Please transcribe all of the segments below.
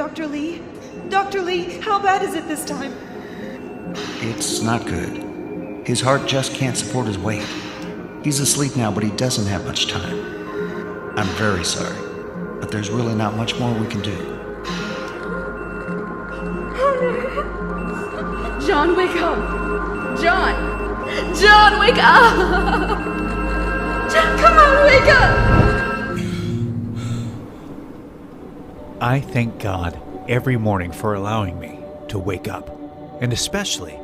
Dr. Lee? Dr. Lee, how bad is it this time? It's not good. His heart just can't support his weight. He's asleep now, but he doesn't have much time. I'm very sorry, but there's really not much more we can do. John, wake up! John! John, wake up! John, come on, wake up! I thank God every morning for allowing me to wake up, and especially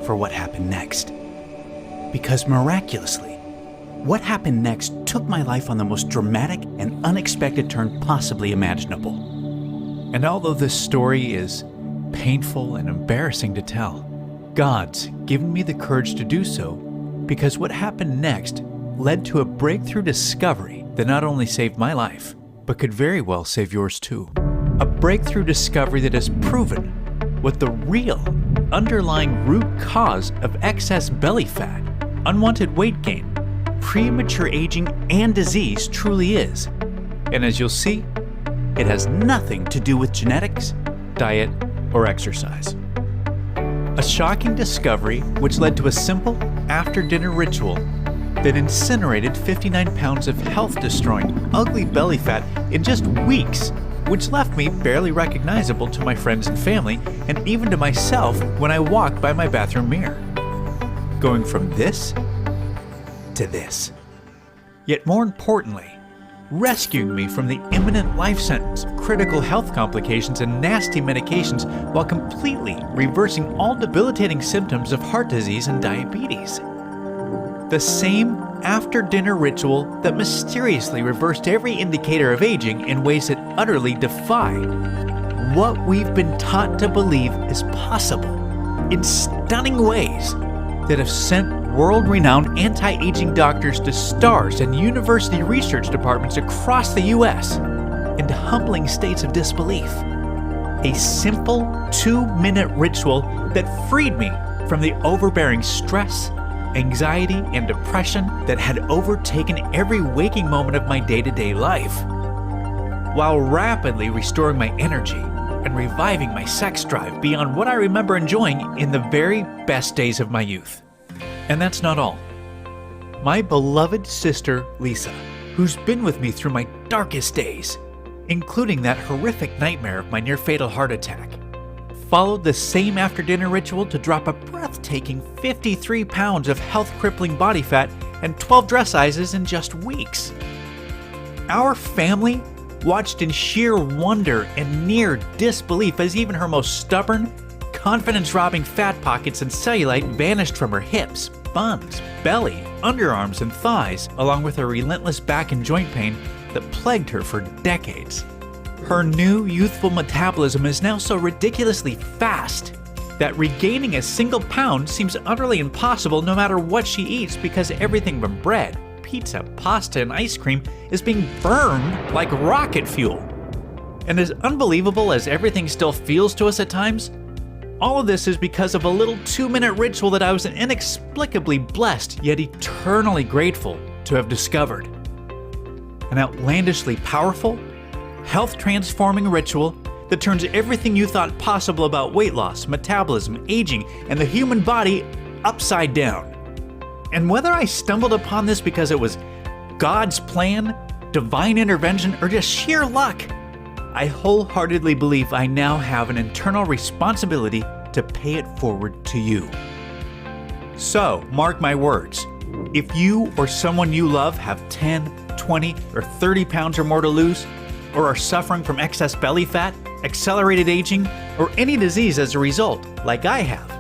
for what happened next. Because miraculously, what happened next took my life on the most dramatic and unexpected turn possibly imaginable. And although this story is painful and embarrassing to tell, God's given me the courage to do so because what happened next led to a breakthrough discovery that not only saved my life, but could very well save yours too. A breakthrough discovery that has proven what the real underlying root cause of excess belly fat, unwanted weight gain, premature aging, and disease truly is. And as you'll see, it has nothing to do with genetics, diet, or exercise. A shocking discovery which led to a simple after-dinner ritual that incinerated 59 pounds of health-destroying, ugly belly fat in just weeks, which left me barely recognizable to my friends and family, and even to myself when I walked by my bathroom mirror. Going from this to this. Yet more importantly, rescuing me from the imminent life sentence, critical health complications, and nasty medications while completely reversing all debilitating symptoms of heart disease and diabetes. The same after-dinner ritual that mysteriously reversed every indicator of aging in ways that utterly defy what we've been taught to believe is possible, in stunning ways that have sent world-renowned anti-aging doctors to stars and university research departments across the U.S. into humbling states of disbelief. A simple 2-minute ritual that freed me from the overbearing stress, anxiety, and depression that had overtaken every waking moment of my day-to-day life, while rapidly restoring my energy and reviving my sex drive beyond what I remember enjoying in the very best days of my youth. And that's not all. My beloved sister, Lisa, who's been with me through my darkest days, including that horrific nightmare of my near-fatal heart attack, followed the same after-dinner ritual to drop a breathtaking 53 pounds of health-crippling body fat and 12 dress sizes in just weeks. Our family watched in sheer wonder and near disbelief as even her most stubborn, confidence-robbing fat pockets and cellulite vanished from her hips, buns, belly, underarms, and thighs, along with her relentless back and joint pain that plagued her for decades. Her new youthful metabolism is now so ridiculously fast that regaining a single pound seems utterly impossible no matter what she eats, because everything from bread, pizza, pasta, and ice cream is being burned like rocket fuel. And as unbelievable as everything still feels to us at times, all of this is because of a little 2-minute ritual that I was inexplicably blessed yet eternally grateful to have discovered. An outlandishly powerful, health-transforming ritual that turns everything you thought possible about weight loss, metabolism, aging, and the human body upside down. And whether I stumbled upon this because it was God's plan, divine intervention, or just sheer luck, I wholeheartedly believe I now have an internal responsibility to pay it forward to you. So, mark my words, if you or someone you love have 10, 20, or 30 pounds or more to lose, or are suffering from excess belly fat, accelerated aging, or any disease as a result, like I have,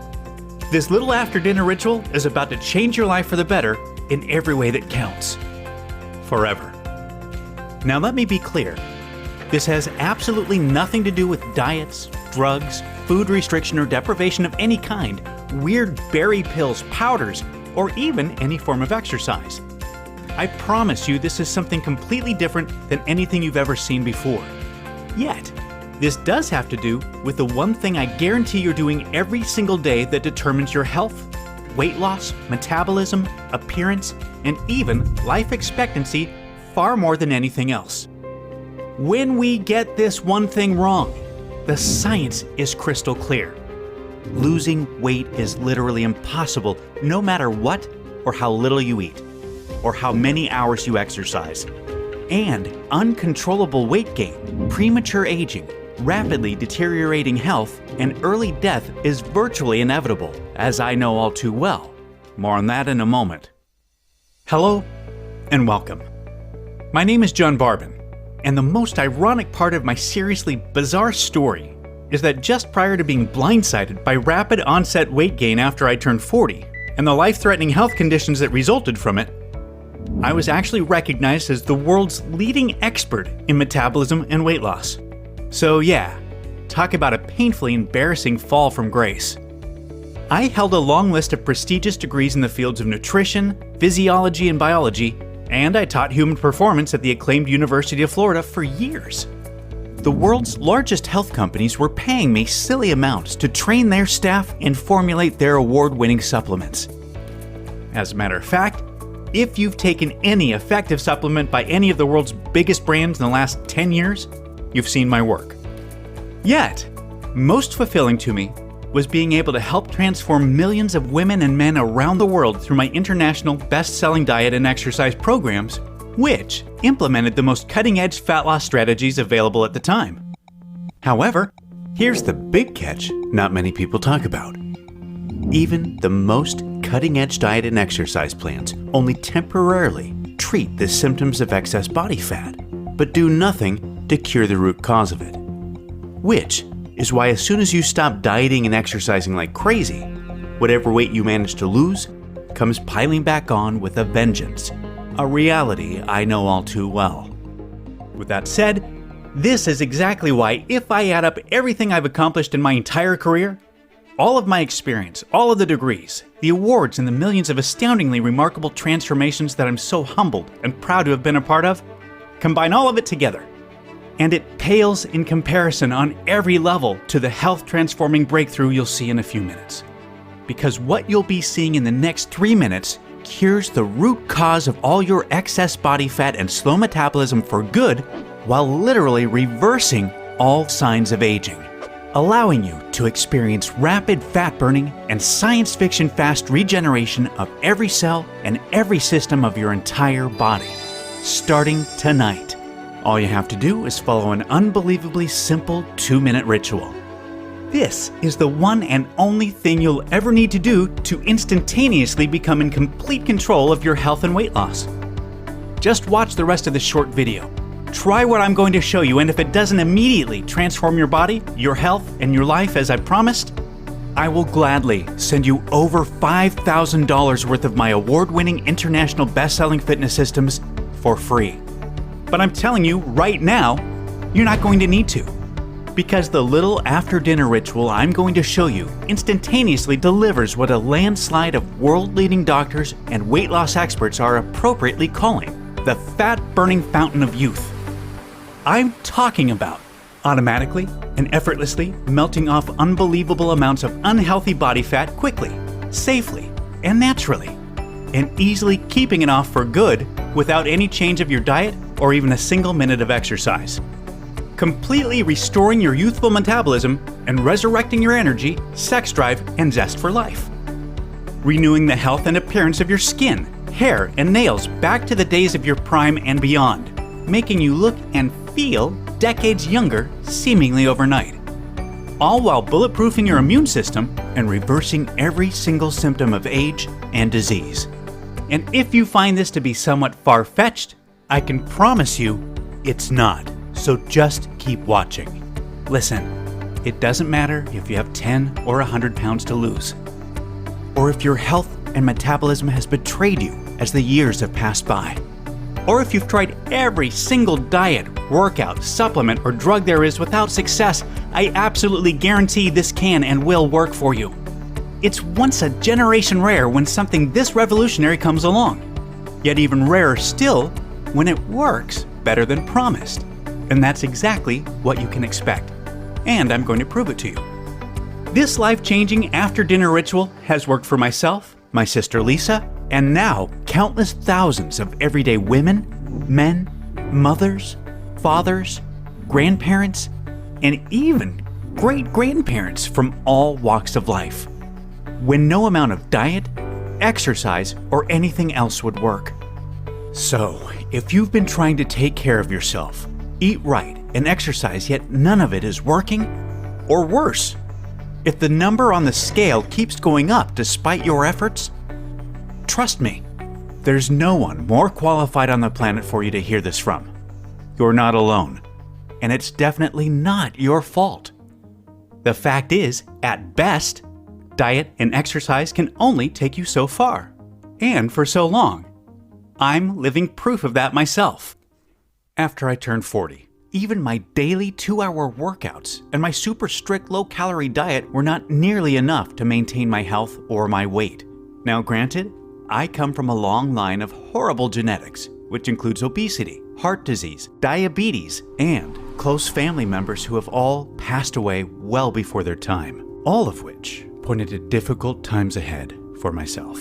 this little after-dinner ritual is about to change your life for the better in every way that counts. Forever. Now let me be clear. This has absolutely nothing to do with diets, drugs, food restriction or deprivation of any kind, weird berry pills, powders, or even any form of exercise. I promise you this is something completely different than anything you've ever seen before. Yet, this does have to do with the one thing I guarantee you're doing every single day that determines your health, weight loss, metabolism, appearance, and even life expectancy far more than anything else. When we get this one thing wrong, the science is crystal clear. Losing weight is literally impossible no matter what or how little you eat, or how many hours you exercise. And uncontrollable weight gain, premature aging, rapidly deteriorating health, and early death is virtually inevitable, as I know all too well. More on that in a moment. Hello, and welcome. My name is John Barbin, and the most ironic part of my seriously bizarre story is that just prior to being blindsided by rapid onset weight gain after I turned 40, and the life-threatening health conditions that resulted from it, I was actually recognized as the world's leading expert in metabolism and weight loss. So yeah, talk about a painfully embarrassing fall from grace. I held a long list of prestigious degrees in the fields of nutrition, physiology, and biology, and I taught human performance at the acclaimed University of Florida for years. The world's largest health companies were paying me silly amounts to train their staff and formulate their award-winning supplements. As a matter of fact, if you've taken any effective supplement by any of the world's biggest brands in the last 10 years, you've seen my work. Yet, most fulfilling to me was being able to help transform millions of women and men around the world through my international best-selling diet and exercise programs, which implemented the most cutting-edge fat loss strategies available at the time. However, here's the big catch not many people talk about. Even the most cutting-edge diet and exercise plans only temporarily treat the symptoms of excess body fat, but do nothing to cure the root cause of it. Which is why as soon as you stop dieting and exercising like crazy, whatever weight you manage to lose comes piling back on with a vengeance. A reality I know all too well. With that said, this is exactly why if I add up everything I've accomplished in my entire career, all of my experience, all of the degrees, the awards, and the millions of astoundingly remarkable transformations that I'm so humbled and proud to have been a part of, combine all of it together. And it pales in comparison on every level to the health-transforming breakthrough you'll see in a few minutes. Because what you'll be seeing in the next 3 minutes cures the root cause of all your excess body fat and slow metabolism for good, while literally reversing all signs of aging, allowing you to experience rapid fat burning and science fiction fast regeneration of every cell and every system of your entire body. Starting tonight. All you have to do is follow an unbelievably simple 2-minute ritual. This is the one and only thing you'll ever need to do to instantaneously become in complete control of your health and weight loss. Just watch the rest of the short video. Try what I'm going to show you, and if it doesn't immediately transform your body, your health, and your life as I promised, I will gladly send you over $5,000 worth of my award-winning international best-selling fitness systems for free. But I'm telling you right now, you're not going to need to. Because the little after-dinner ritual I'm going to show you instantaneously delivers what a landslide of world-leading doctors and weight loss experts are appropriately calling the fat-burning fountain of youth. I'm talking about automatically and effortlessly melting off unbelievable amounts of unhealthy body fat quickly, safely, and naturally, and easily keeping it off for good without any change of your diet or even a single minute of exercise. Completely restoring your youthful metabolism and resurrecting your energy, sex drive, and zest for life. Renewing the health and appearance of your skin, hair, and nails back to the days of your prime and beyond, making you look and feel decades younger seemingly overnight. All while bulletproofing your immune system and reversing every single symptom of age and disease. And if you find this to be somewhat far-fetched, I can promise you it's not. So just keep watching. Listen, it doesn't matter if you have 10 or 100 pounds to lose, or if your health and metabolism has betrayed you as the years have passed by, or if you've tried every single diet, workout, supplement, or drug there is without success. I absolutely guarantee this can and will work for you. It's once a generation rare when something this revolutionary comes along, yet even rarer still when it works better than promised. And that's exactly what you can expect. And I'm going to prove it to you. This life-changing after-dinner ritual has worked for myself, my sister Lisa, and now countless thousands of everyday women, men, mothers, fathers, grandparents, and even great-grandparents from all walks of life, when no amount of diet, exercise, or anything else would work. So, if you've been trying to take care of yourself, eat right, and exercise, yet none of it is working, or worse, if the number on the scale keeps going up despite your efforts, trust me, there's no one more qualified on the planet for you to hear this from. You're not alone, and it's definitely not your fault. The fact is, at best, diet and exercise can only take you so far, and for so long. I'm living proof of that myself. After I turned 40, even my daily 2-hour workouts and my super strict low-calorie diet were not nearly enough to maintain my health or my weight. Now granted, I come from a long line of horrible genetics, which includes obesity, heart disease, diabetes, and close family members who have all passed away well before their time, all of which pointed to difficult times ahead for myself.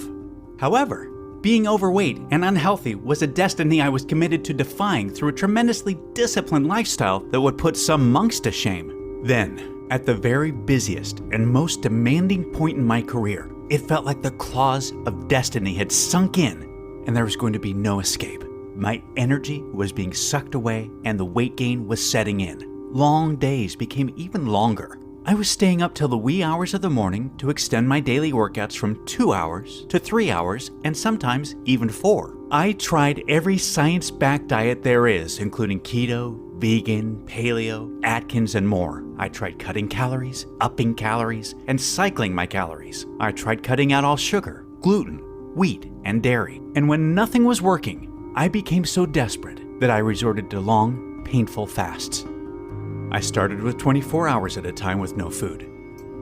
However, being overweight and unhealthy was a destiny I was committed to defying through a tremendously disciplined lifestyle that would put some monks to shame. Then, at the very busiest and most demanding point in my career, it felt like the claws of destiny had sunk in and there was going to be no escape. My energy was being sucked away and the weight gain was setting in. Long days became even longer. I was staying up till the wee hours of the morning to extend my daily workouts from 2 hours to 3 hours and sometimes even 4. I tried every science-backed diet there is, including keto, vegan, paleo, Atkins, and more. I tried cutting calories, upping calories, and cycling my calories. I tried cutting out all sugar, gluten, wheat, and dairy. And when nothing was working, I became so desperate that I resorted to long, painful fasts. I started with 24 hours at a time with no food,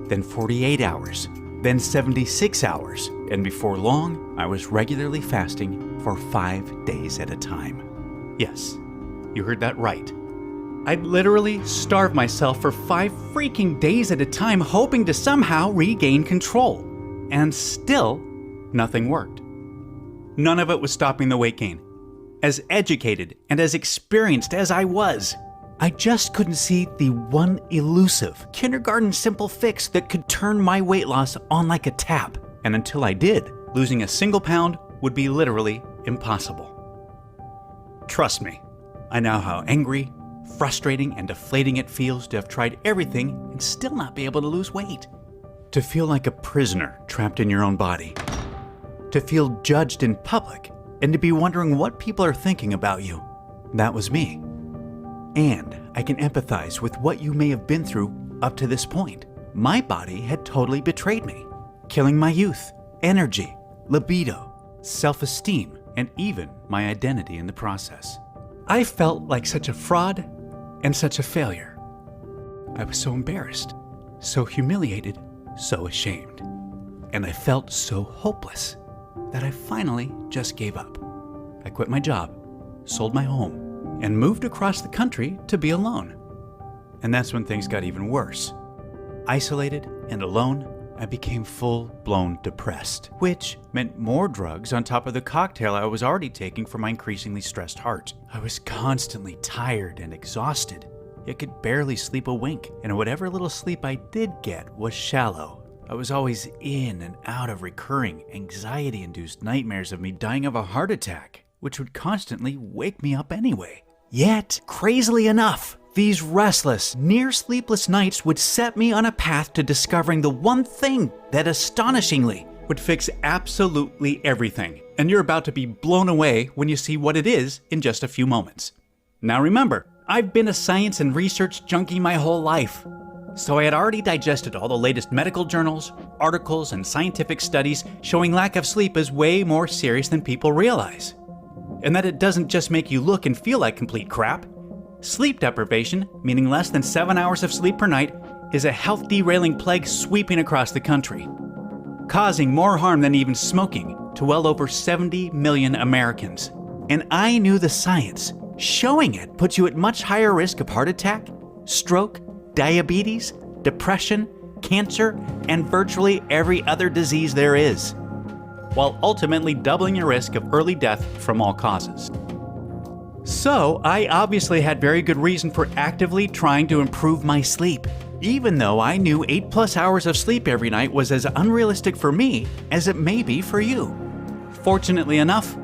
then 48 hours, then 76 hours, and before long, I was regularly fasting for 5 days at a time. Yes, you heard that right. I'd literally starve myself for 5 freaking days at a time, hoping to somehow regain control. And still, nothing worked. None of it was stopping the weight gain. As educated and as experienced as I was, I just couldn't see the one elusive, kindergarten simple fix that could turn my weight loss on like a tap. And until I did, losing a single pound would be literally impossible. Trust me, I know how angry, frustrating, and deflating it feels to have tried everything and still not be able to lose weight. To feel like a prisoner trapped in your own body. To feel judged in public and to be wondering what people are thinking about you. That was me. And I can empathize with what you may have been through up to this point. My body had totally betrayed me, killing my youth, energy, libido, self-esteem, and even my identity in the process. I felt like such a fraud and such a failure. I was so embarrassed, so humiliated, so ashamed. And I felt so hopeless that I finally just gave up. I quit my job, sold my home, and moved across the country to be alone. And that's when things got even worse. Isolated and alone, I became full-blown depressed, which meant more drugs on top of the cocktail I was already taking for my increasingly stressed heart. I was constantly tired and exhausted, yet could barely sleep a wink, and whatever little sleep I did get was shallow. I was always in and out of recurring, anxiety-induced nightmares of me dying of a heart attack, which would constantly wake me up anyway. Yet, crazily enough, these restless, near-sleepless nights would set me on a path to discovering the one thing that astonishingly would fix absolutely everything. And you're about to be blown away when you see what it is in just a few moments. Now remember, I've been a science and research junkie my whole life. So I had already digested all the latest medical journals, articles, and scientific studies showing lack of sleep is way more serious than people realize. And that it doesn't just make you look and feel like complete crap. Sleep deprivation, meaning less than 7 hours of sleep per night, is a health-derailing plague sweeping across the country, causing more harm than even smoking to well over 70 million Americans. And I knew the science. Showing it puts you at much higher risk of heart attack, stroke, diabetes, depression, cancer, and virtually every other disease there is, while ultimately doubling your risk of early death from all causes. So, I obviously had very good reason for actively trying to improve my sleep. even though I knew 8+ hours of sleep every night was as unrealistic for me as it may be for you. Fortunately enough,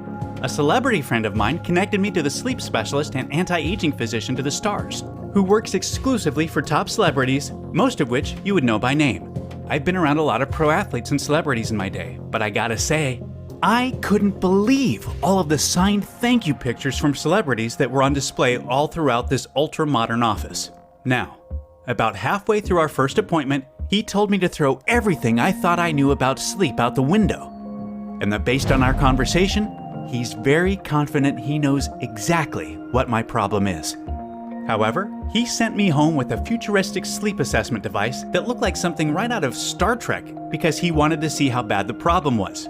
a celebrity friend of mine connected me to the sleep specialist and anti-aging physician to the stars, who works exclusively for top celebrities, most of which you would know by name. I've been around a lot of pro athletes and celebrities in my day, but I gotta say, I couldn't believe all of the signed thank you pictures from celebrities that were on display all throughout this ultra-modern office. Now, about halfway through our first appointment, he told me to throw everything I thought I knew about sleep out the window, and that based on our conversation, he's very confident he knows exactly what my problem is. However, he sent me home with a futuristic sleep assessment device that looked like something right out of Star Trek because he wanted to see how bad the problem was.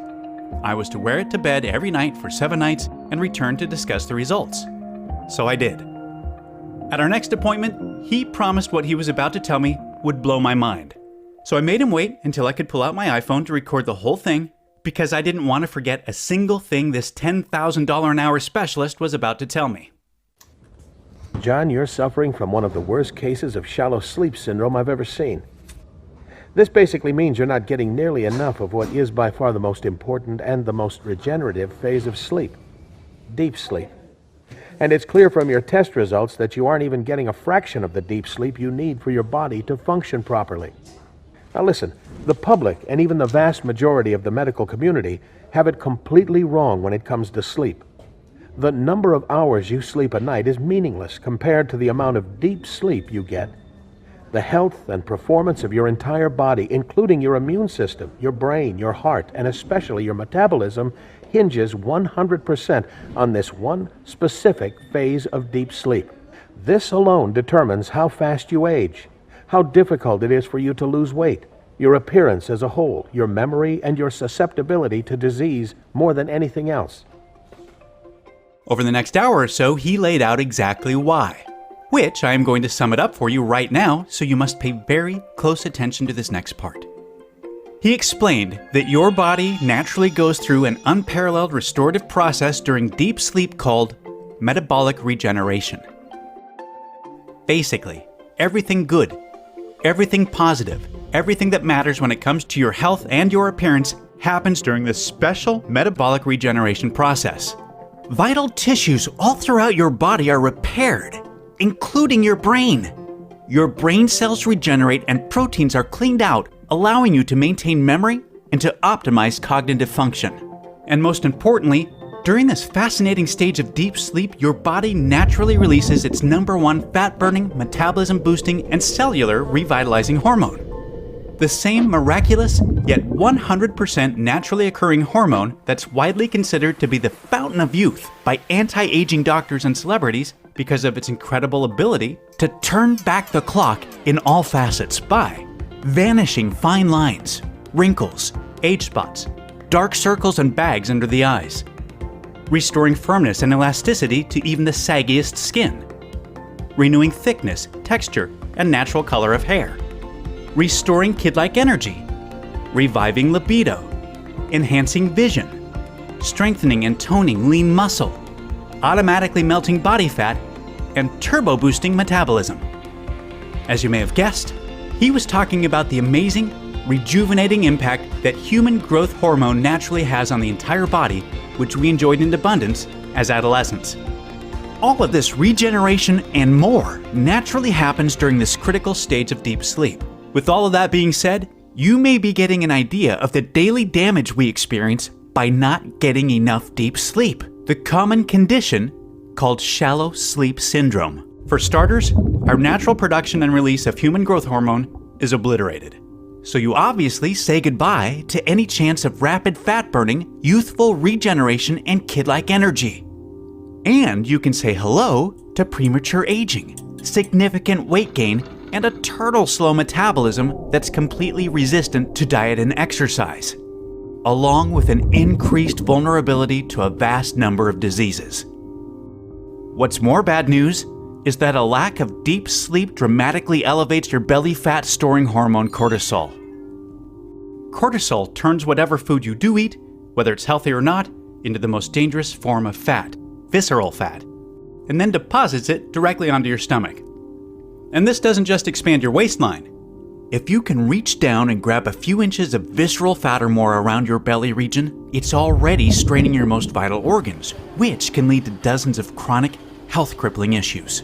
I was to wear it to bed every night for 7 nights and return to discuss the results. So I did. At our next appointment, he promised what he was about to tell me would blow my mind. So I made him wait until I could pull out my iPhone to record the whole thing because I didn't want to forget a single thing this $10,000 an hour specialist was about to tell me. John, you're suffering from one of the worst cases of shallow sleep syndrome I've ever seen. This basically means you're not getting nearly enough of what is by far the most important and the most regenerative phase of sleep, deep sleep. And it's clear from your test results that you aren't even getting a fraction of the deep sleep you need for your body to function properly. Now listen, the public and even the vast majority of the medical community have it completely wrong when it comes to sleep. The number of hours you sleep a night is meaningless compared to the amount of deep sleep you get. The health and performance of your entire body, including your immune system, your brain, your heart, and especially your metabolism, hinges 100% on this one specific phase of deep sleep. This alone determines how fast you age, how difficult it is for you to lose weight, your appearance as a whole, your memory, and your susceptibility to disease more than anything else. Over the next hour or so, he laid out exactly why, which I am going to sum it up for you right now, so you must pay very close attention to this next part. He explained that your body naturally goes through an unparalleled restorative process during deep sleep called metabolic regeneration. Basically, everything good, everything positive, everything that matters when it comes to your health and your appearance happens during this special metabolic regeneration process. Vital tissues all throughout your body are repaired, including your brain. Your brain cells regenerate and proteins are cleaned out, allowing you to maintain memory and to optimize cognitive function. And most importantly, during this fascinating stage of deep sleep, your body naturally releases its #1 fat-burning, metabolism-boosting, and cellular revitalizing hormone. The same miraculous, yet 100% naturally occurring hormone that's widely considered to be the fountain of youth by anti-aging doctors and celebrities because of its incredible ability to turn back the clock in all facets by vanishing fine lines, wrinkles, age spots, dark circles and bags under the eyes, restoring firmness and elasticity to even the saggiest skin, renewing thickness, texture, and natural color of hair, restoring kid-like energy, reviving libido, enhancing vision, strengthening and toning lean muscle, automatically melting body fat, and turbo-boosting metabolism. As you may have guessed, he was talking about the amazing, rejuvenating impact that human growth hormone naturally has on the entire body, which we enjoyed in abundance as adolescents. All of this regeneration and more naturally happens during this critical stage of deep sleep. With all of that being said, you may be getting an idea of the daily damage we experience by not getting enough deep sleep, the common condition called shallow sleep syndrome. For starters, our natural production and release of human growth hormone is obliterated. So you obviously say goodbye to any chance of rapid fat burning, youthful regeneration, and kid-like energy. And you can say hello to premature aging, significant weight gain, and a turtle slow metabolism that's completely resistant to diet and exercise, along with an increased vulnerability to a vast number of diseases. What's more bad news is that a lack of deep sleep dramatically elevates your belly fat storing hormone cortisol. Cortisol turns whatever food you do eat, whether it's healthy or not, into the most dangerous form of fat, visceral fat, and then deposits it directly onto your stomach. And this doesn't just expand your waistline, If you can reach down and grab a few inches of visceral fat or more around your belly region, it's already straining your most vital organs, which can lead to dozens of chronic, health-crippling issues.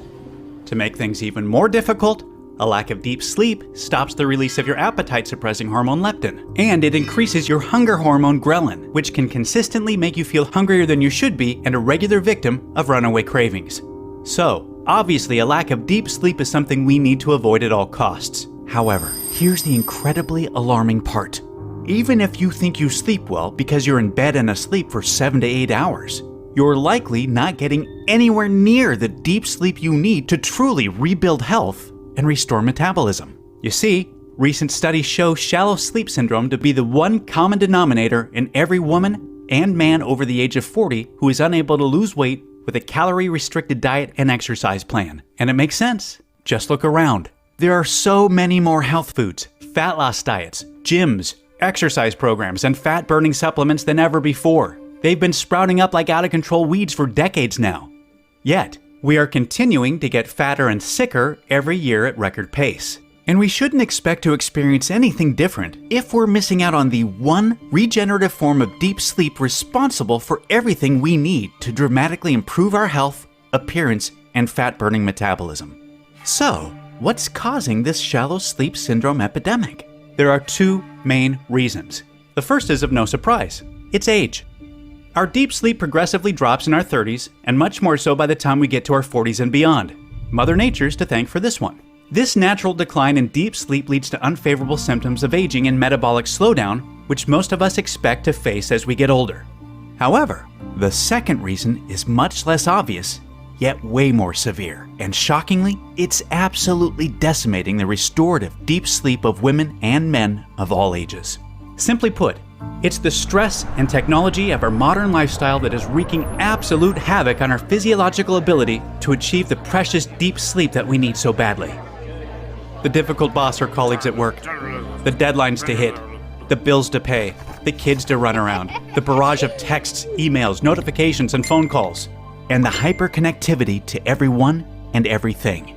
To make things even more difficult, a lack of deep sleep stops the release of your appetite-suppressing hormone leptin, and it increases your hunger hormone ghrelin, which can consistently make you feel hungrier than you should be and a regular victim of runaway cravings. So, obviously a lack of deep sleep is something we need to avoid at all costs. However, here's the incredibly alarming part. Even if you think you sleep well because you're in bed and asleep for 7 to 8 hours, you're likely not getting anywhere near the deep sleep you need to truly rebuild health and restore metabolism. You see, recent studies show shallow sleep syndrome to be the one common denominator in every woman and man over the age of 40 who is unable to lose weight with a calorie-restricted diet and exercise plan. And it makes sense. Just look around. There are so many more health foods, fat loss diets, gyms, exercise programs, and fat-burning supplements than ever before. They've been sprouting up like out-of-control weeds for decades now. Yet, we are continuing to get fatter and sicker every year at record pace. And we shouldn't expect to experience anything different if we're missing out on the one regenerative form of deep sleep responsible for everything we need to dramatically improve our health, appearance, and fat-burning metabolism. So, what's causing this shallow sleep syndrome epidemic? There are two main reasons. The first is of no surprise. It's age. Our deep sleep progressively drops in our 30s, and much more so by the time we get to our 40s and beyond. Mother Nature's to thank for this one. This natural decline in deep sleep leads to unfavorable symptoms of aging and metabolic slowdown, which most of us expect to face as we get older. However, the second reason is much less obvious, yet way more severe. And shockingly, it's absolutely decimating the restorative deep sleep of women and men of all ages. Simply put, it's the stress and technology of our modern lifestyle that is wreaking absolute havoc on our physiological ability to achieve the precious deep sleep that we need so badly. The difficult boss or colleagues at work, the deadlines to hit, the bills to pay, the kids to run around, the barrage of texts, emails, notifications, and phone calls, and the hyperconnectivity to everyone and everything.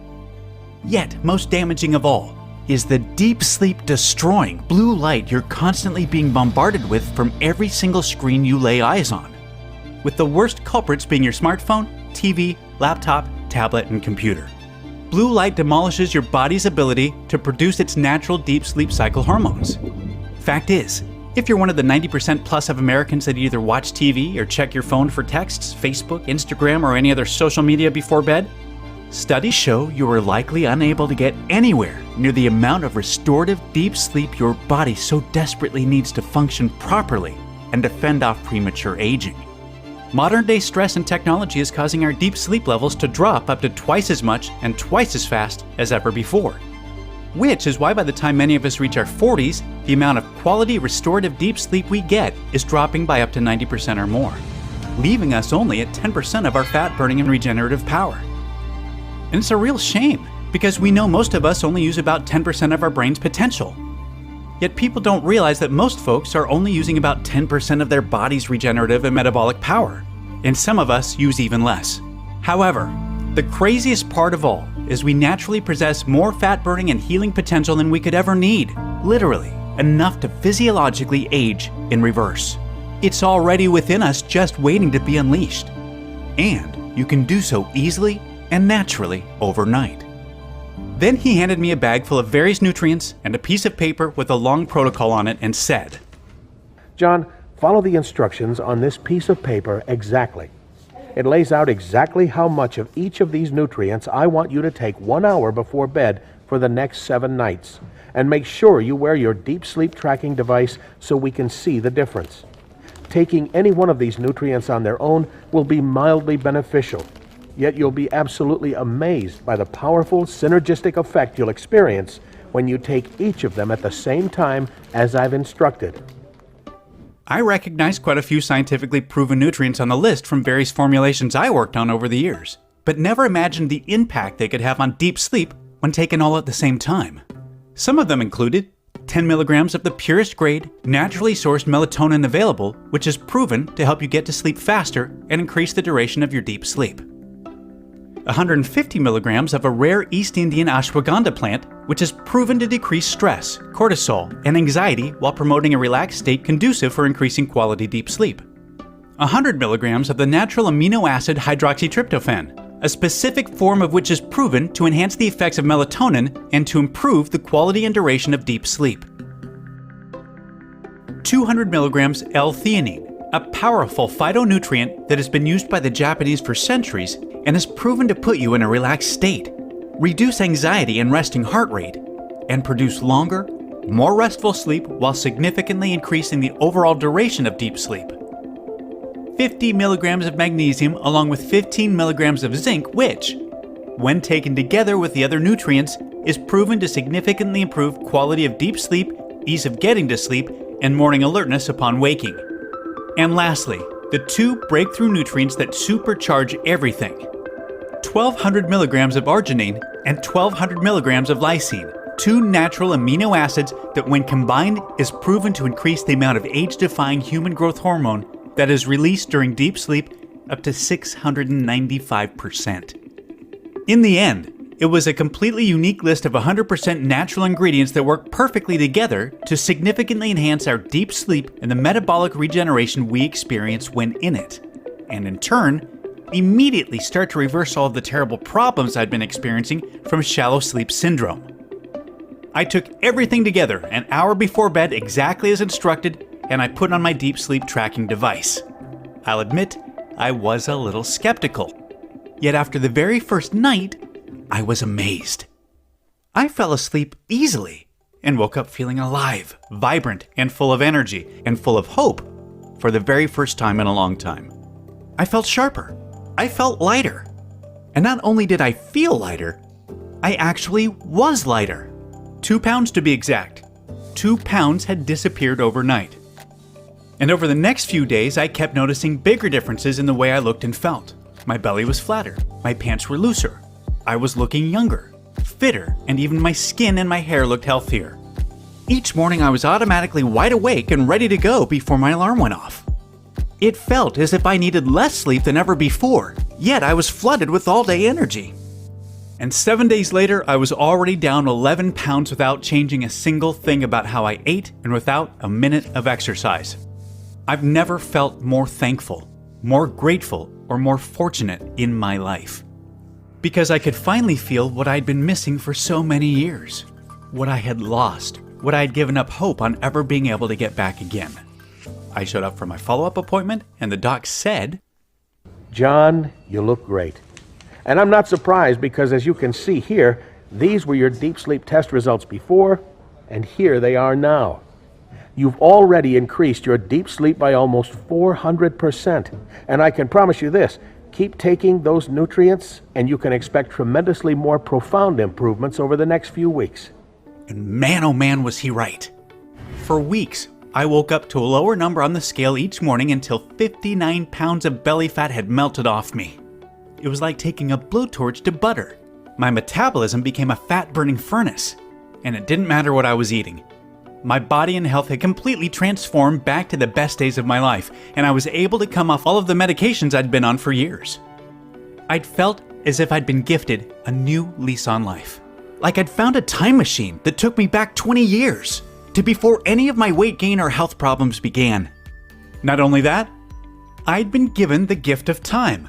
Yet, most damaging of all is the deep sleep destroying blue light you're constantly being bombarded with from every single screen you lay eyes on, with the worst culprits being your smartphone, TV, laptop, tablet, and computer. Blue light demolishes your body's ability to produce its natural deep sleep cycle hormones. Fact is, if you're one of the 90% plus of Americans that either watch TV or check your phone for texts, Facebook, Instagram, or any other social media before bed, studies show you are likely unable to get anywhere near the amount of restorative deep sleep your body so desperately needs to function properly and to fend off premature aging. Modern-day stress and technology is causing our deep sleep levels to drop up to twice as much and twice as fast as ever before. Which is why by the time many of us reach our 40s, the amount of quality restorative deep sleep we get is dropping by up to 90% or more, leaving us only at 10% of our fat-burning and regenerative power. And it's a real shame, because we know most of us only use about 10% of our brain's potential. Yet people don't realize that most folks are only using about 10% of their body's regenerative and metabolic power, and some of us use even less. However, the craziest part of all is we naturally possess more fat-burning and healing potential than we could ever need, literally, enough to physiologically age in reverse. It's already within us, just waiting to be unleashed. And you can do so easily and naturally overnight. Then he handed me a bag full of various nutrients and a piece of paper with a long protocol on it and said, John, follow the instructions on this piece of paper exactly. It lays out exactly how much of each of these nutrients I want you to take 1 hour before bed for the next 7 nights. And make sure you wear your deep sleep tracking device so we can see the difference. Taking any one of these nutrients on their own will be mildly beneficial. Yet you'll be absolutely amazed by the powerful synergistic effect you'll experience when you take each of them at the same time as I've instructed. I recognize quite a few scientifically proven nutrients on the list from various formulations I worked on over the years, but never imagined the impact they could have on deep sleep when taken all at the same time. Some of them included 10 milligrams of the purest grade, naturally sourced melatonin available, which is proven to help you get to sleep faster and increase the duration of your deep sleep. 150 milligrams of a rare East Indian ashwagandha plant, which is proven to decrease stress, cortisol, and anxiety while promoting a relaxed state conducive for increasing quality deep sleep. 100 milligrams of the natural amino acid hydroxytryptophan, a specific form of which is proven to enhance the effects of melatonin and to improve the quality and duration of deep sleep. 200 milligrams L-theanine, a powerful phytonutrient that has been used by the Japanese for centuries and is proven to put you in a relaxed state, reduce anxiety and resting heart rate, and produce longer, more restful sleep while significantly increasing the overall duration of deep sleep. 50 milligrams of magnesium along with 15 milligrams of zinc, which, when taken together with the other nutrients, is proven to significantly improve quality of deep sleep, ease of getting to sleep, and morning alertness upon waking. And lastly, the 2 breakthrough nutrients that supercharge everything: 1,200 milligrams of arginine and 1,200 milligrams of lysine, 2 natural amino acids that when combined is proven to increase the amount of age-defying human growth hormone that is released during deep sleep up to 695%. In the end, it was a completely unique list of 100% natural ingredients that work perfectly together to significantly enhance our deep sleep and the metabolic regeneration we experience when in it, and in turn, immediately start to reverse all of the terrible problems I'd been experiencing from shallow sleep syndrome. I took everything together an hour before bed exactly as instructed, and I put on my deep sleep tracking device. I'll admit, I was a little skeptical. Yet after the very first night, I was amazed. I fell asleep easily and woke up feeling alive, vibrant, and full of energy, and full of hope for the very first time in a long time. I felt sharper. I felt lighter. And not only did I feel lighter, I actually was lighter. 2 pounds to be exact. 2 pounds had disappeared overnight. And over the next few days, I kept noticing bigger differences in the way I looked and felt. My belly was flatter. My pants were looser. I was looking younger, fitter, and even my skin and my hair looked healthier. Each morning I was automatically wide awake and ready to go before my alarm went off. It felt as if I needed less sleep than ever before, yet I was flooded with all-day energy. And 7 days later, I was already down 11 pounds without changing a single thing about how I ate and without a minute of exercise. I've never felt more thankful, more grateful, or more fortunate in my life. Because I could finally feel what I'd been missing for so many years. What I had lost, what I had given up hope on ever being able to get back again. I showed up for my follow-up appointment, and the doc said, John, you look great. And I'm not surprised because, as you can see here, these were your deep sleep test results before, and here they are now. You've already increased your deep sleep by almost 400%. And I can promise you this, keep taking those nutrients, and you can expect tremendously more profound improvements over the next few weeks. And man, oh man, was he right. For weeks, I woke up to a lower number on the scale each morning until 59 pounds of belly fat had melted off me. It was like taking a blowtorch to butter. My metabolism became a fat-burning furnace, and it didn't matter what I was eating. My body and health had completely transformed back to the best days of my life, and I was able to come off all of the medications I'd been on for years. I'd felt as if I'd been gifted a new lease on life. Like I'd found a time machine that took me back 20 years, to before any of my weight gain or health problems began. Not only that, I'd been given the gift of time.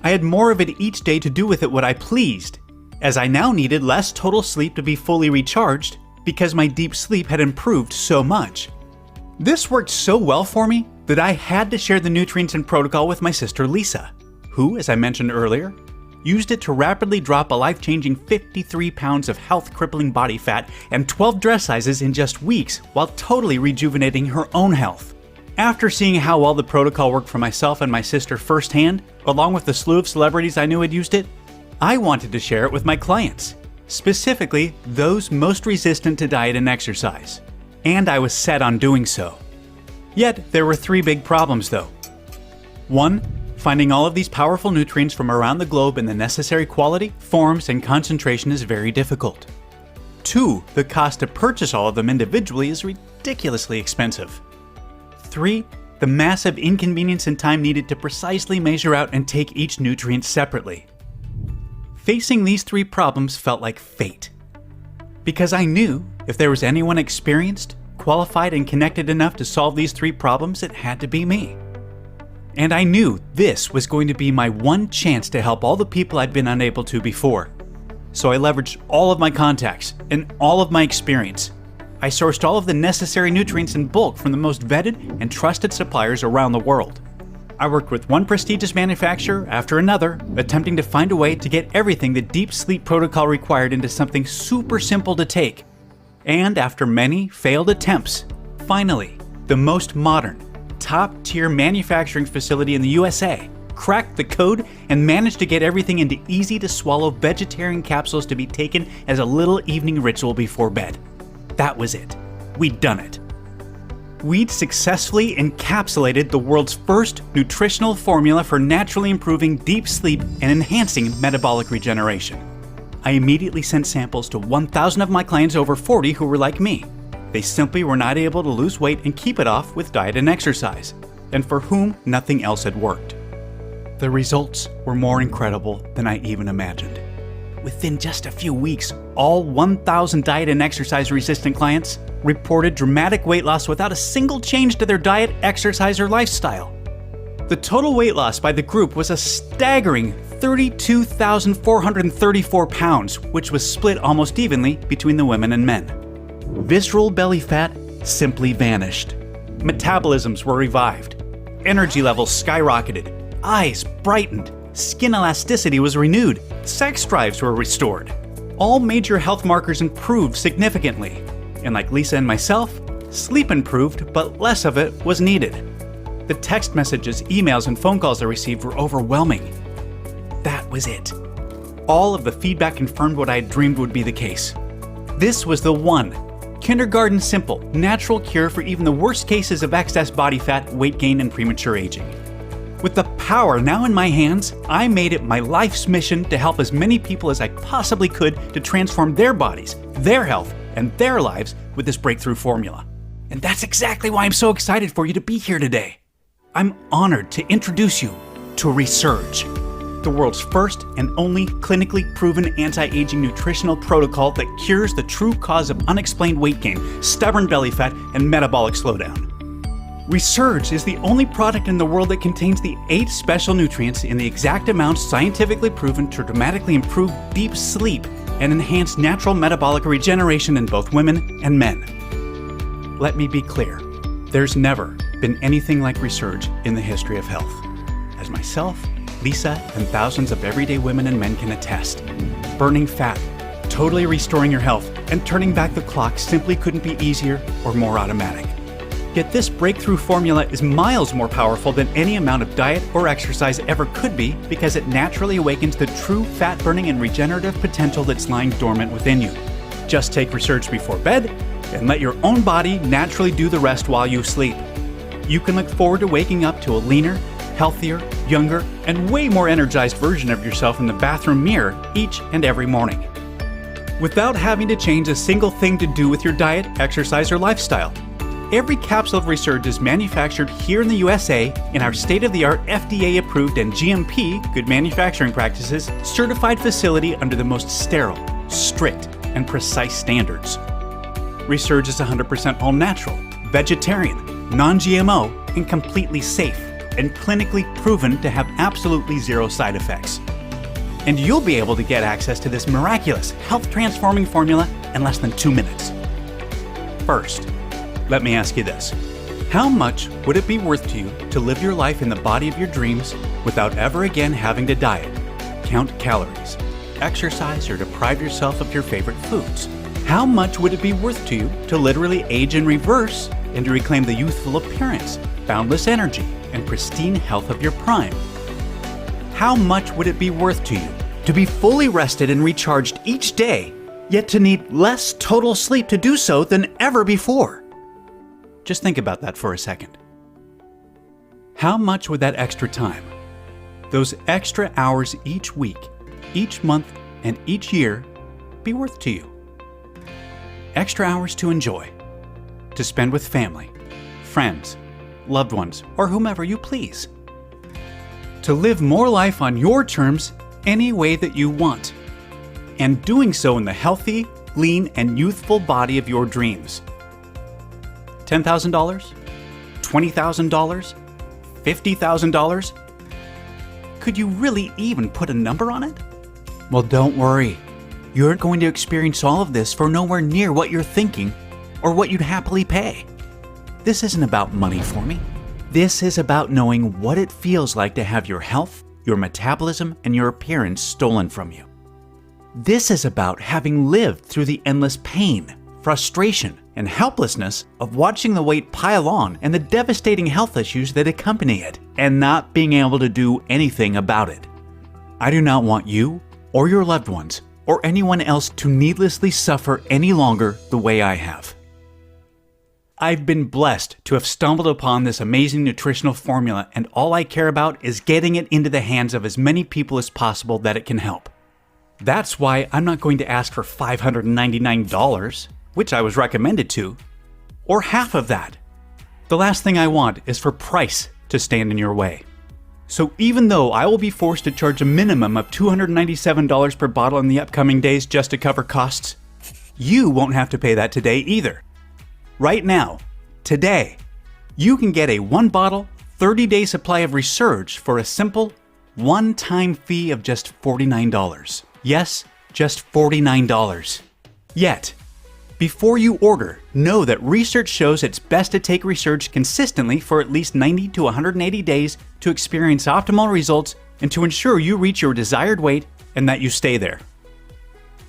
I had more of it each day to do with it what I pleased, as I now needed less total sleep to be fully recharged because my deep sleep had improved so much. This worked so well for me that I had to share the nutrients and protocol with my sister Lisa, who, as I mentioned earlier, used it to rapidly drop a life-changing 53 pounds of health-crippling body fat and 12 dress sizes in just weeks while totally rejuvenating her own health. After seeing how well the protocol worked for myself and my sister firsthand, along with the slew of celebrities I knew had used it, I wanted to share it with my clients, specifically those most resistant to diet and exercise. And I was set on doing so. Yet, there were 3 big problems though. 1. Finding all of these powerful nutrients from around the globe in the necessary quality, forms, and concentration is very difficult. 2. The cost to purchase all of them individually is ridiculously expensive. 3. The massive inconvenience and time needed to precisely measure out and take each nutrient separately. Facing these 3 problems felt like fate. Because I knew if there was anyone experienced, qualified, and connected enough to solve these 3 problems, it had to be me. And I knew this was going to be my one chance to help all the people I'd been unable to before. So I leveraged all of my contacts and all of my experience. I sourced all of the necessary nutrients in bulk from the most vetted and trusted suppliers around the world. I worked with one prestigious manufacturer after another, attempting to find a way to get everything the deep sleep protocol required into something super simple to take. And after many failed attempts, finally, the most modern, top-tier manufacturing facility in the USA cracked the code and managed to get everything into easy-to-swallow vegetarian capsules to be taken as a little evening ritual before bed. That was it. We'd done it. We'd successfully encapsulated the world's first nutritional formula for naturally improving deep sleep and enhancing metabolic regeneration. I immediately sent samples to 1,000 of my clients over 40 who were like me. They simply were not able to lose weight and keep it off with diet and exercise, and for whom nothing else had worked. The results were more incredible than I even imagined. Within just a few weeks, all 1,000 diet and exercise resistant clients reported dramatic weight loss without a single change to their diet, exercise, or lifestyle. The total weight loss by the group was a staggering 32,434 pounds, which was split almost evenly between the women and men. Visceral belly fat simply vanished. Metabolisms were revived. Energy levels skyrocketed. Eyes brightened. Skin elasticity was renewed. Sex drives were restored. All major health markers improved significantly. And like Lisa and myself, sleep improved, but less of it was needed. The text messages, emails, and phone calls I received were overwhelming. That was it. All of the feedback confirmed what I had dreamed would be the case. This was the one, kindergarten simple, natural cure for even the worst cases of excess body fat, weight gain, and premature aging. With the power now in my hands, I made it my life's mission to help as many people as I possibly could to transform their bodies, their health, and their lives with this breakthrough formula. And that's exactly why I'm so excited for you to be here today. I'm honored to introduce you to Resurge, the world's first and only clinically proven anti-aging nutritional protocol that cures the true cause of unexplained weight gain, stubborn belly fat, and metabolic slowdown. Resurge is the only product in the world that contains the 8 special nutrients in the exact amounts scientifically proven to dramatically improve deep sleep and enhance natural metabolic regeneration in both women and men. Let me be clear, there's never been anything like Resurge in the history of health. As myself, Lisa, and thousands of everyday women and men can attest, burning fat, totally restoring your health, and turning back the clock simply couldn't be easier or more automatic. Yet this breakthrough formula is miles more powerful than any amount of diet or exercise ever could be because it naturally awakens the true fat-burning and regenerative potential that's lying dormant within you. Just take Resurge before bed and let your own body naturally do the rest while you sleep. You can look forward to waking up to a leaner, healthier, younger, and way more energized version of yourself in the bathroom mirror each and every morning, without having to change a single thing to do with your diet, exercise, or lifestyle. Every capsule of Resurge is manufactured here in the USA in our state-of-the-art FDA-approved and GMP, good manufacturing practices, certified facility under the most sterile, strict, and precise standards. Resurge is 100% all-natural, vegetarian, non-GMO, and completely safe, and clinically proven to have absolutely zero side effects. And you'll be able to get access to this miraculous, health-transforming formula in less than 2 minutes. First, let me ask you this. How much would it be worth to you to live your life in the body of your dreams without ever again having to diet, count calories, exercise, or deprive yourself of your favorite foods? How much would it be worth to you to literally age in reverse and to reclaim the youthful appearance, boundless energy, and pristine health of your prime? How much would it be worth to you to be fully rested and recharged each day, yet to need less total sleep to do so than ever before? Just think about that for a second. How much would that extra time, those extra hours each week, each month, and each year be worth to you? Extra hours to enjoy, to spend with family, friends, loved ones, or whomever you please. To live more life on your terms any way that you want, and doing so in the healthy, lean, and youthful body of your dreams. $10,000? $20,000? $50,000? Could you really even put a number on it? Well, don't worry. You're going to experience all of this for nowhere near what you're thinking or what you'd happily pay. This isn't about money for me. This is about knowing what it feels like to have your health, your metabolism, and your appearance stolen from you. This is about having lived through the endless pain, frustration, and helplessness of watching the weight pile on and the devastating health issues that accompany it, and not being able to do anything about it. I do not want you, or your loved ones, or anyone else to needlessly suffer any longer the way I have. I've been blessed to have stumbled upon this amazing nutritional formula, and all I care about is getting it into the hands of as many people as possible that it can help. That's why I'm not going to ask for $599, which I was recommended to, or half of that. The last thing I want is for price to stand in your way. So even though I will be forced to charge a minimum of $297 per bottle in the upcoming days just to cover costs, you won't have to pay that today either. Right now, today, you can get a 1-bottle, 30-day supply of Resurge for a simple, one-time fee of just $49. Yes, just $49. Yet, before you order, know that research shows it's best to take Resurge consistently for at least 90 to 180 days to experience optimal results and to ensure you reach your desired weight and that you stay there.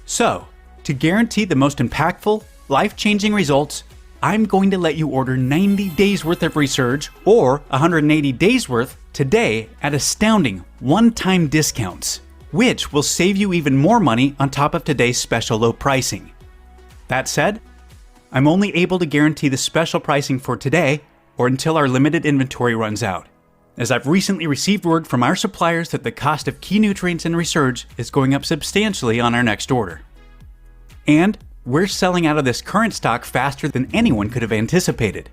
So, to guarantee the most impactful, life-changing results, I'm going to let you order 90 days worth of Resurge or 180 days worth today at astounding one-time discounts, which will save you even more money on top of today's special low pricing. That said, I'm only able to guarantee the special pricing for today or until our limited inventory runs out, as I've recently received word from our suppliers that the cost of key nutrients in Resurge is going up substantially on our next order. And we're selling out of this current stock faster than anyone could have anticipated.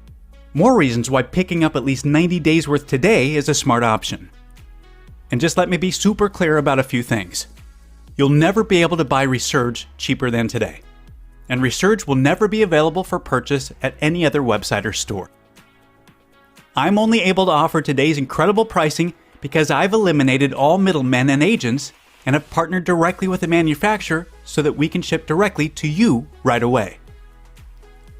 More reasons why picking up at least 90 days worth today is a smart option. And just let me be super clear about a few things. You'll never be able to buy Resurge cheaper than today. And Resurge will never be available for purchase at any other website or store. I'm only able to offer today's incredible pricing because I've eliminated all middlemen and agents and have partnered directly with the manufacturer so that we can ship directly to you right away.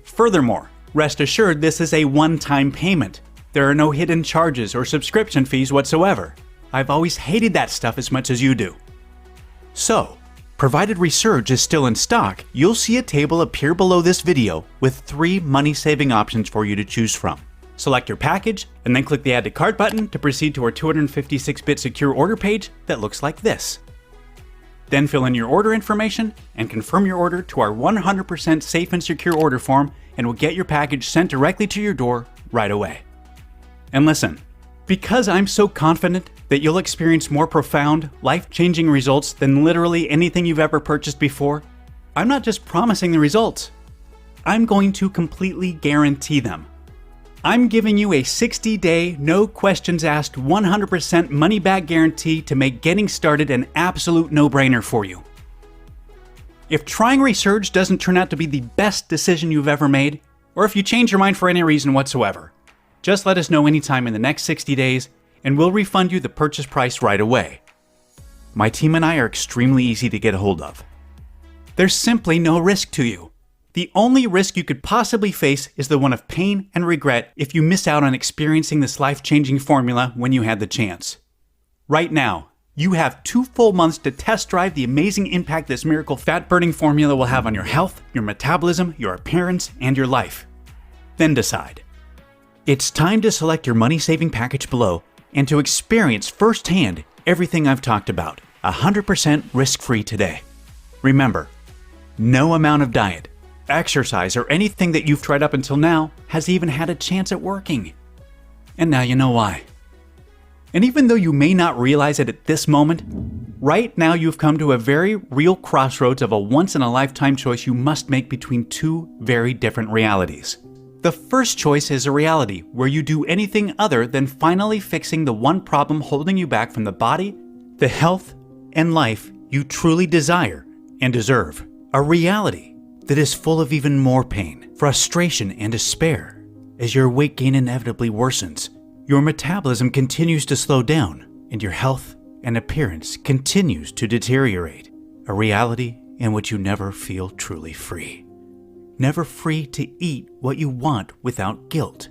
Furthermore, rest assured this is a one-time payment. There are no hidden charges or subscription fees whatsoever. I've always hated that stuff as much as you do. So, provided Resurge is still in stock, you'll see a table appear below this video with 3 money-saving options for you to choose from. Select your package, and then click the Add to Cart button to proceed to our 256-bit secure order page that looks like this. Then fill in your order information and confirm your order to our 100% safe and secure order form, and we'll get your package sent directly to your door right away. And listen, because I'm so confident that you'll experience more profound, life-changing results than literally anything you've ever purchased before, I'm not just promising the results. I'm going to completely guarantee them. I'm giving you a 60-day, no questions asked, 100% money-back guarantee to make getting started an absolute no-brainer for you. If trying Resurge doesn't turn out to be the best decision you've ever made, or if you change your mind for any reason whatsoever, just let us know anytime in the next 60 days, and we'll refund you the purchase price right away. My team and I are extremely easy to get a hold of. There's simply no risk to you. The only risk you could possibly face is the one of pain and regret if you miss out on experiencing this life-changing formula when you had the chance. Right now, you have 2 full months to test drive the amazing impact this miracle fat-burning formula will have on your health, your metabolism, your appearance, and your life. Then decide. It's time to select your money-saving package below and to experience firsthand everything I've talked about, 100% risk-free today. Remember, no amount of diet, exercise, or anything that you've tried up until now has even had a chance at working. And now you know why. And even though you may not realize it at this moment, right now you've come to a very real crossroads of a once-in-a-lifetime choice you must make between 2 very different realities. The first choice is a reality where you do anything other than finally fixing the one problem holding you back from the body, the health, and life you truly desire and deserve. A reality that is full of even more pain, frustration, and despair. As your weight gain inevitably worsens, your metabolism continues to slow down, and your health and appearance continues to deteriorate. A reality in which you never feel truly free. Never free to eat what you want without guilt,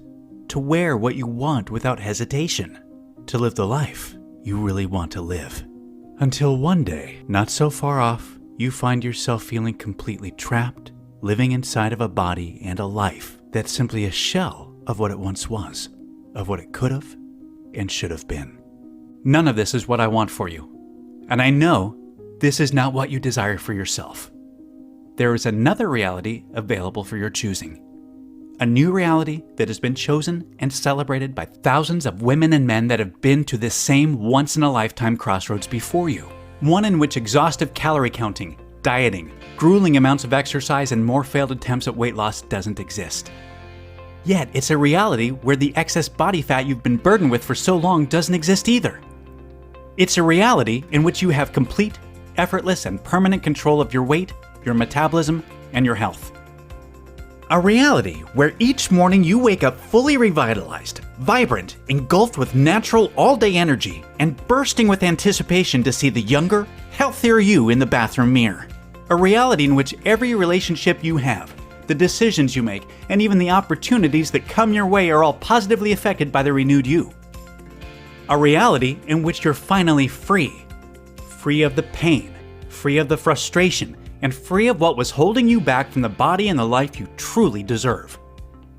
to wear what you want without hesitation, to live the life you really want to live. Until one day, not so far off, you find yourself feeling completely trapped, living inside of a body and a life that's simply a shell of what it once was, of what it could have and should have been. None of this is what I want for you, and I know this is not what you desire for yourself. There is another reality available for your choosing. A new reality that has been chosen and celebrated by thousands of women and men that have been to this same once-in-a-lifetime crossroads before you. One in which exhaustive calorie counting, dieting, grueling amounts of exercise, and more failed attempts at weight loss doesn't exist. Yet, it's a reality where the excess body fat you've been burdened with for so long doesn't exist either. It's a reality in which you have complete, effortless, and permanent control of your weight, your metabolism, and your health. A reality where each morning you wake up fully revitalized, vibrant, engulfed with natural all-day energy, and bursting with anticipation to see the younger, healthier you in the bathroom mirror. A reality in which every relationship you have, the decisions you make, and even the opportunities that come your way are all positively affected by the renewed you. A reality in which you're finally free. Free of the pain, free of the frustration, and free of what was holding you back from the body and the life you truly deserve.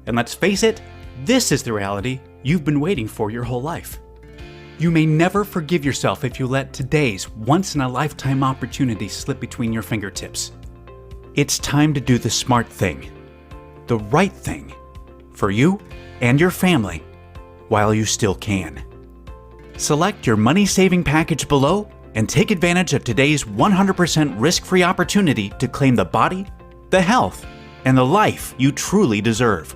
And let's face it, this is the reality you've been waiting for your whole life. You may never forgive yourself if you let today's once-in-a-lifetime opportunity slip between your fingertips. It's time to do the smart thing, the right thing, for you and your family, while you still can. Select your money-saving package below and take advantage of today's 100% risk-free opportunity to claim the body, the health, and the life you truly deserve.